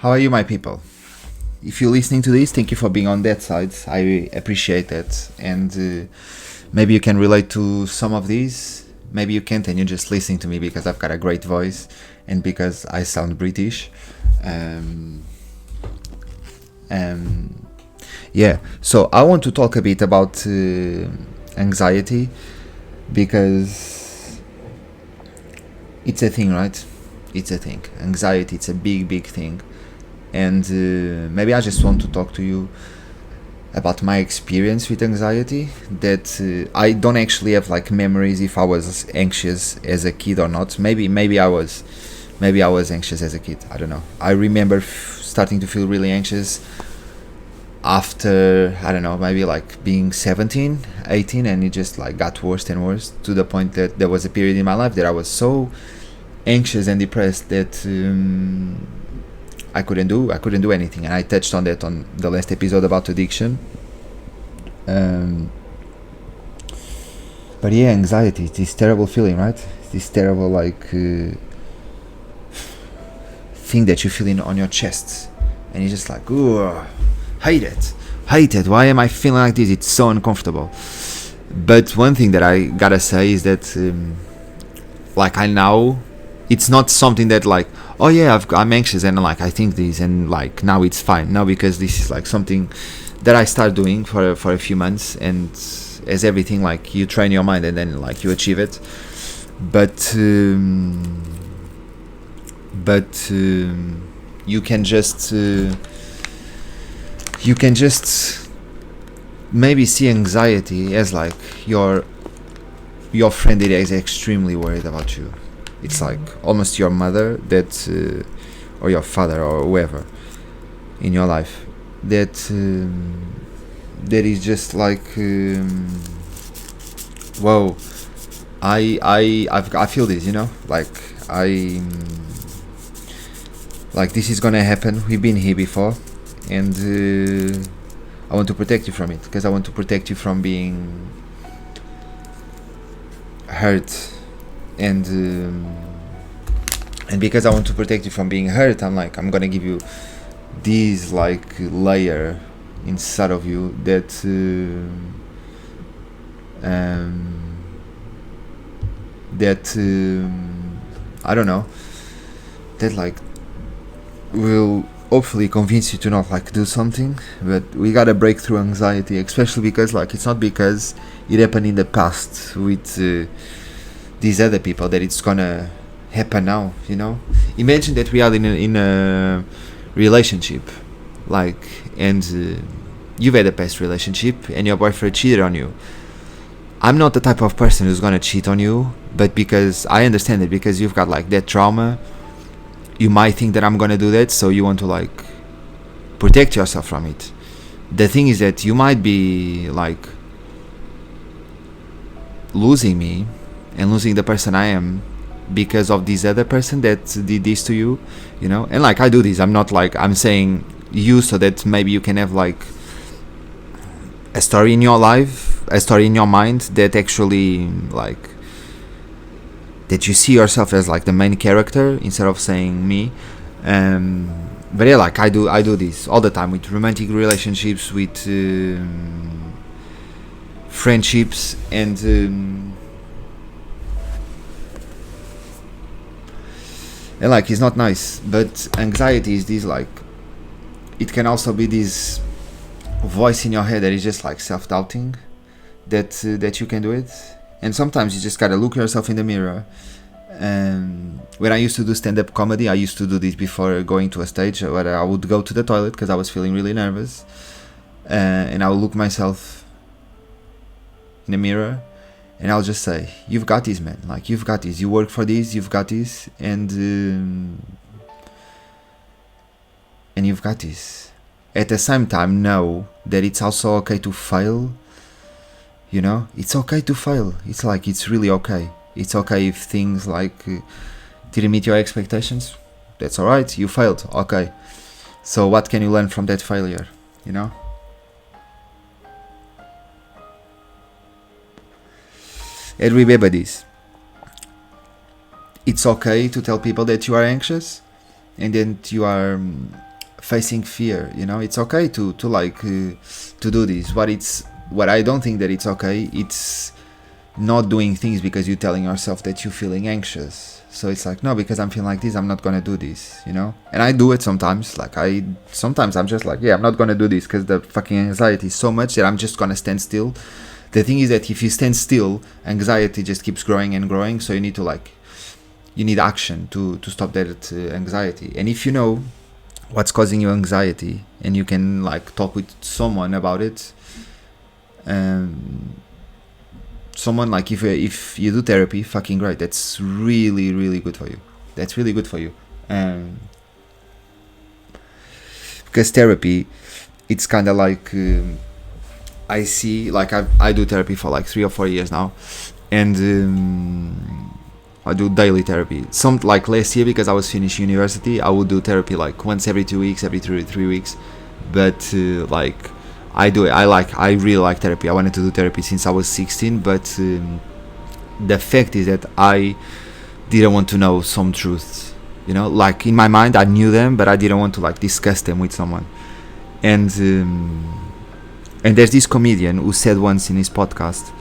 How are you, my people? If you're listening to this, thank you for being on that side. I appreciate that. And maybe you can relate to some of these. Maybe you can't, and you're just listening to me because I've got a great voice and because I sound British. Yeah, so I want to talk a bit about anxiety because it's a thing, right? It's a thing. Anxiety, it's a big, big thing. And maybe I just want to talk to you about my experience with anxiety, that I don't actually have like memories if I was anxious as a kid or not. Maybe I was anxious as a kid. I don't know. I remember starting to feel really anxious after, I don't know, maybe like being 17, 18, and it just like got worse and worse to the point that there was a period in my life that I was so anxious and depressed that I couldn't do anything. And I touched on that on the last episode about addiction. But yeah, anxiety, it's this terrible feeling, right? It's this terrible like thing that you feel on your chest, and you're just like, ooh, hate it. Why am I feeling like this? It's so uncomfortable. But one thing that I gotta say is that like I now, it's not something that like, oh yeah, I'm anxious and like I think this and like now it's fine. No, because this is like something that I start doing for a few months, and as everything, like you train your mind and then like you achieve it. But you can just maybe see anxiety as like your friend that is extremely worried about you. It's like almost your mother that or your father or whoever in your life that is just like whoa, I feel this, like like this is gonna happen. We've been here before, and I want to protect you from it, because I want to protect you from being hurt, and because I want to protect you from being hurt, I'm gonna give you this like layer inside of you that I don't know, that like will hopefully convince you to not like do something. But we gotta break through anxiety, especially because like it's not because it happened in the past with these other people that it's gonna happen now. Imagine that we are in a relationship, like, and you've had a past relationship and your boyfriend cheated on you. I'm not the type of person who's gonna cheat on you, but because I understand it, because you've got like that trauma, you might think that I'm gonna do that, so you want to like protect yourself from it. The thing is that you might be like losing me and losing the person I am because of this other person that did this to you, and like I do this, I'm not like, I'm saying you so that maybe you can have like a story in your life, a story in your mind that actually like that you see yourself as like the main character instead of saying me. But yeah, like I do this all the time with romantic relationships, with friendships, and like it's not nice. But anxiety is this like, it can also be this voice in your head that is just like self-doubting that you can do it. And sometimes you just gotta look yourself in the mirror. When I used to do stand-up comedy, I used to do this before going to a stage, where I would go to the toilet because I was feeling really nervous, and I would look myself in the mirror, and I'll just say, "You've got this, man. Like you've got this. You work for this. You've got this, and you've got this." At the same time, know that it's also okay to fail. It's okay to fail. It's like, it's really okay. It's okay if things like didn't meet your expectations. That's alright. You failed. Okay. So what can you learn from that failure? And remember this. It's okay to tell people that you are anxious and that you are facing fear. You know, it's okay to to do this. What I don't think that it's okay, it's not doing things because you're telling yourself that you're feeling anxious. So it's like, no, because I'm feeling like this, I'm not gonna do this, you know. And I do it sometimes. Like sometimes I'm just like, yeah, I'm not gonna do this because the fucking anxiety is so much that I'm just gonna stand still. The thing is that if you stand still, anxiety just keeps growing and growing. So you need to you need action to stop that anxiety. And if you know what's causing you anxiety and you can talk with someone about it, someone if you do therapy, fucking great, that's really really good for you. That's really good for you. Because therapy, it's kind of I see, I do therapy for 3 or 4 years now, and I do daily therapy. Some last year, because I was finishing university, I would do therapy once every 2 weeks, every 3 weeks. But I do it. I really like therapy. I wanted to do therapy since I was 16, but the fact is that I didn't want to know some truths. You know, in my mind, I knew them, but I didn't want to discuss them with someone. And there's this comedian who said once in his podcast,